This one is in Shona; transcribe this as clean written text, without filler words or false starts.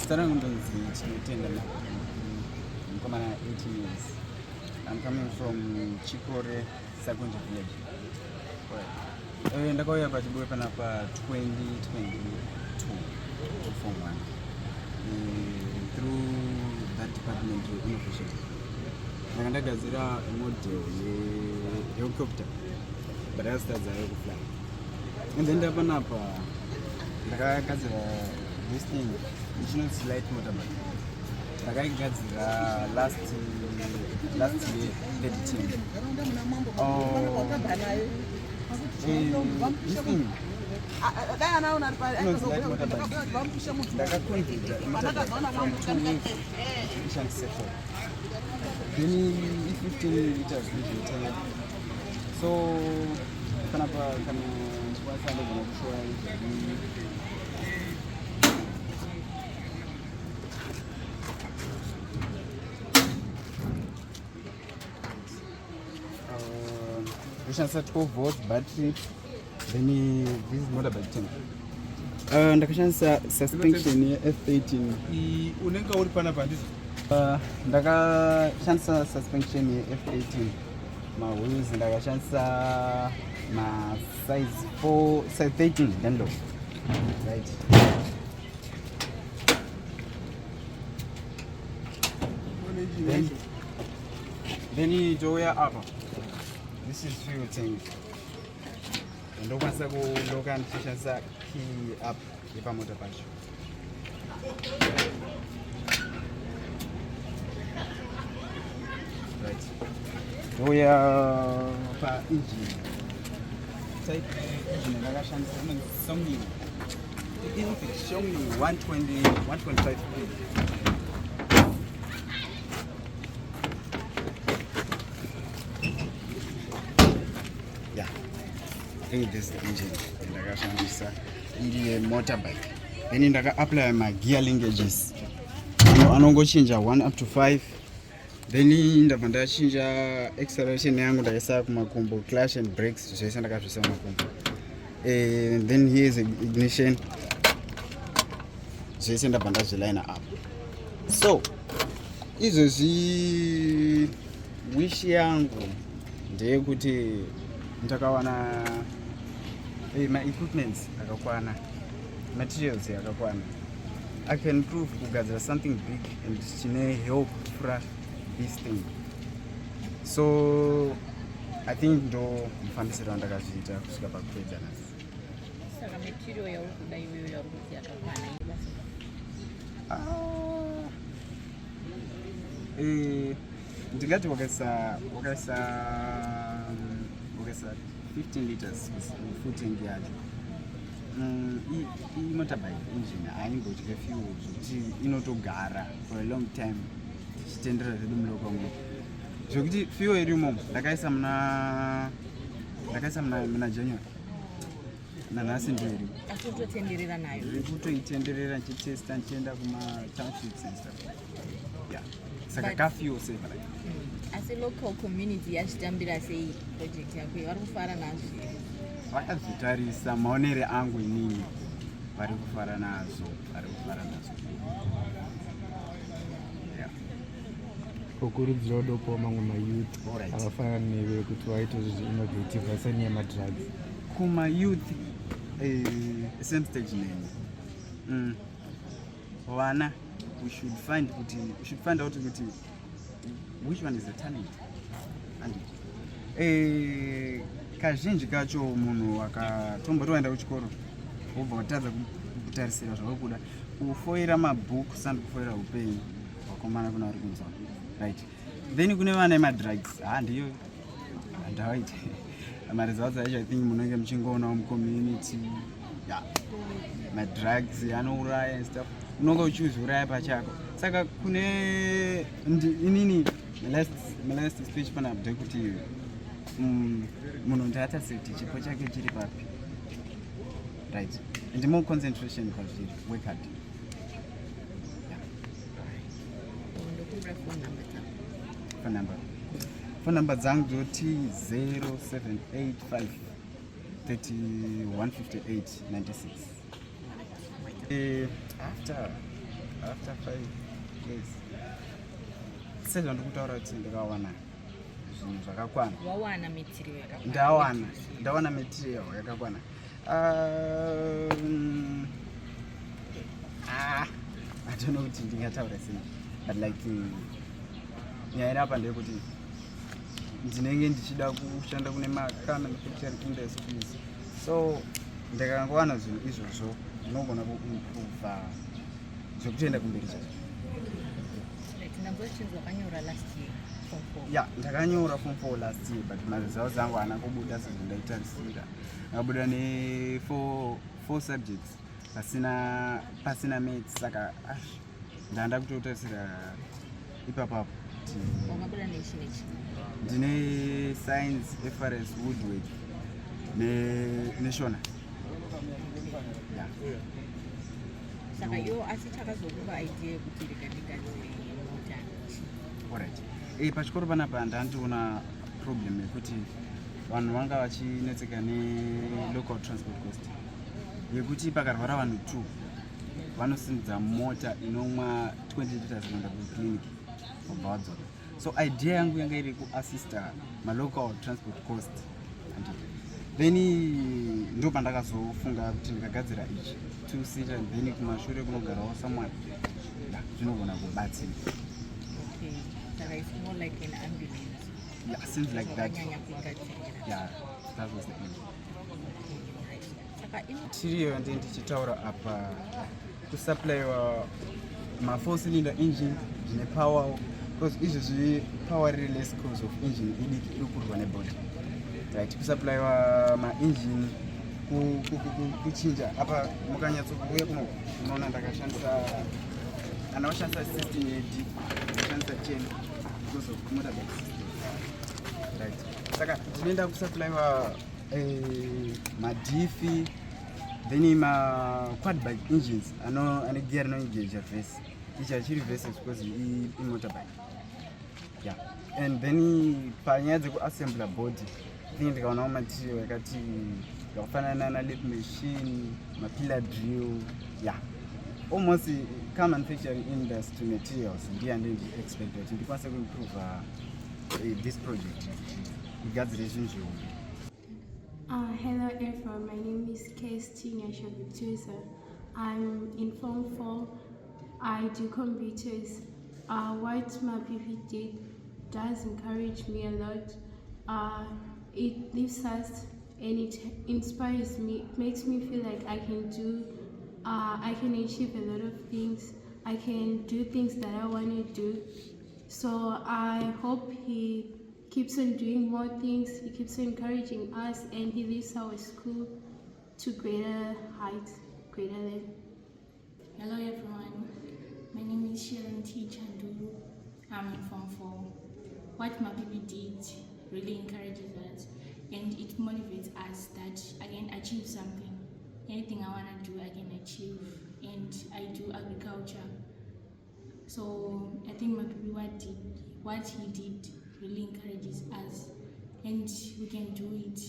Tinotenda. I'm coming at 18 years. I'm coming from Chikore, Sakunje village. Ndakauya pachibwe panapa 2022 form 1 through that department of innovation. Ndakagadzira model helicopter, but I started to fly. And then ndapanapa ndakagadzira this thing which is light motorbike. Ndakagadzira last year 13. This thing so we shall set 12 volt battery. Then this is motorbike tank. Ndakashandisa suspension ye F18. Unenga uri pana pandisi? Ndakashandisa suspension ye F18. Ma wheels ndakashandisa ma size 4, size 13 Dendo. Right. Then Joya up. This is fuel tank. And ndokwanisa kuloka ndishandisa key up yepamoto pacho. Right. Uya pa engine. Type engine ndakashandisa something. It's showing me 125 this engine ndakashandisa iri motorbike. Then ndaka apply my gear linkages anongochinja 1 up to 5. Then ndabva ndachinja acceleration yangu ndaisa kumakumbo, clutch and brakes zvese ndakazvisa kumakumbo. Then here is ignition zvese ndabva ndazviline up. So izvozvi wish yangu ndeyekuti ndakawana my equipments akakwana, materials akakwana. I can prove kugadzira something big and chine help for this thing. So I think ndo mufambisiro wandakazviita kusvika pakupedza nhasi. Saka material yaurikuda iweyo yaurikuti yakakwana ndingati wakaisa 15 liters footing yacho. Motorbike engine haingotye fuel zvekuti inotogara for a long time tichitendera zvedu mulokongo. Zvekuti fuel iri imomo ndakaisa muna January nanhasi ndiri. Asi utotenderera nayo? Kutoitenderera ndichitesta ndichienda kuma-townships and stuff. Yeah. Saka ka-fuel saver like. Asi local community yachitambira sei project yako vari kufara nazvo? Vakazvitarisa maonere angu inini vari kufara nazo. Kukurudzira udopawo mamwe mayouth avafanana newe kuti vaite zvinhu innovative vasanyanya madrugs. Kuma-youth same stage neni vana we should find out kuti which one is the talent. Kazhinji kacho munhu akatombotoenda kuchikoro wobva watadza kutarisira zvavakuda kufoira mabhuku sandi kufoira upenyu hwakomana kuna vari kunzwa. Right. Then kune vana madrugs ndiyo handawaita mari dzacho I think munenge muchingoonawo mucommunity madrugs anouraya and stuff. Unonga uchiuzuraya pachako. Saka kune inini last speech panabve kuti munhu ndataseti chipo chake chiri papi. Right. And more concentration pazviri, work hard. Phone number dzangu dzoti 0785 3158 96. After after 5 days sezvo ndikutaura kuti ndakawana zvinhu zvakakwana. Wawana material yakakwana? Ndawana material yakakwana. I don't know kuti ndingataura sei, but like nyaya iri apa ndeyekuti ndinenge ndichida kushanda kune car manufacturing industries, so ndakangowana zvinhu izvozvo zvinogona kuimprova zvekutoenda kumberi chacho. Yeah, ndakanyora form 4 last year, but maresults angu haana kubuda sezvo ndaitarisira. Ndakabuda ne 4 subjects pasina maths, saka ndanda kutotarisira ipapapo. Wakabuda nechi? Ndine science, FRS, woodwork neshona. Yeah. Saka iwo asi chakazokupa idea yekuti ndikandikadzi mota. Alright. Pachikoro panapa ndandiona problem yekuti vanhu vanga vachinetseka local transport cost yekuti pakarwara vanhu 2 vanosimudza mota inomwa 20 liters kuenda kuclinic kubva wadzoka. So idea yangu yanga iri kuassista local transport cost, then ndo pandakazofunga kuti ndikagadzira ichi 2-seater, then kumashure kunogarawo someone zvinogona kubatsira. Okay, so it's more like an ambulance. Yeah, seems like that. Yeah, that was the end. Tiriyo ndi ndichitaura apa kusupplywa ma4 cylinder engine dzine power, because izvozvi power release cause of engine iri kurwa nebody, right? Kusupplywa maengine kuchinja apa mukanyatsokuuya kuno unoona ndakashandisa system yeD, ndakashandisa 10 because of motorbike system, right? Saka tinoenda kusupplywa madifi, then quad bike engines ane gear rinongeja vese ichi achiri vese because motorbike. Yeah, and then panyaya dzekuassembla body think ndikaonawo material yakati yakafanana nalip machine, pillar drill. Yeah, almost car manufacturing industry materials ndiye expect kuti ndikwanise kuimprove this project igadzire zvinhu zvihombe. Hello everyone, my name is Tinotenda Victoria. I'm in Form 4. I do computers. What Mapipi did does encourage me a lot. It lifts us and it inspires me. It makes me feel like I can achieve a lot of things. I can do things that I want to do. So I hope he keeps on doing more things, he keeps on encouraging us, and he leads our school to greater heights, greater than. Hello everyone, my name is Tinotenda. I'm in Form 4. What Mapipi did really encourages us and it motivates us that I can achieve something. Anything I want to do, I can achieve, and I do agriculture. So I think Mapipi, what he did really encourages us, and we can do it.